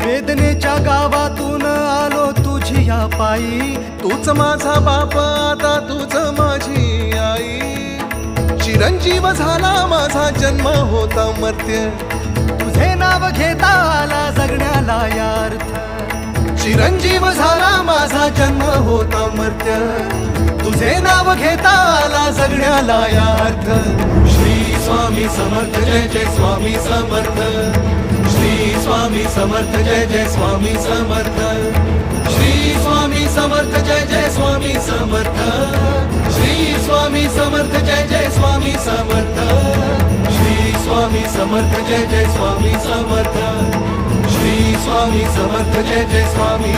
वेदनेच्या गावातून आलो तुझी या पायी, तूच माझा बाप आता तूच माझी आई. चिरंजीव झाला माझा जन्म होता मर्त्य, तुझे नाव घेता आला जगण्याला यार्थ. चिरंजीव झाला माझा जन्म होता मर्त्य, तुझे नाव घेता आला जगण्याला यार्थ. श्री स्वामी समर्थ जय जय स्वामी समर्थ. श्री स्वामी समर्थ जय जय स्वामी समर्थ. श्री स्वामी समर्थ जय जय स्वामी समर्थ. श्री स्वामी समर्थ जय जय स्वामी समर्थ. श्री स्वामी समर्थ जय जय स्वामी समर्थ. श्री स्वामी समर्थ जय जय स्वामी.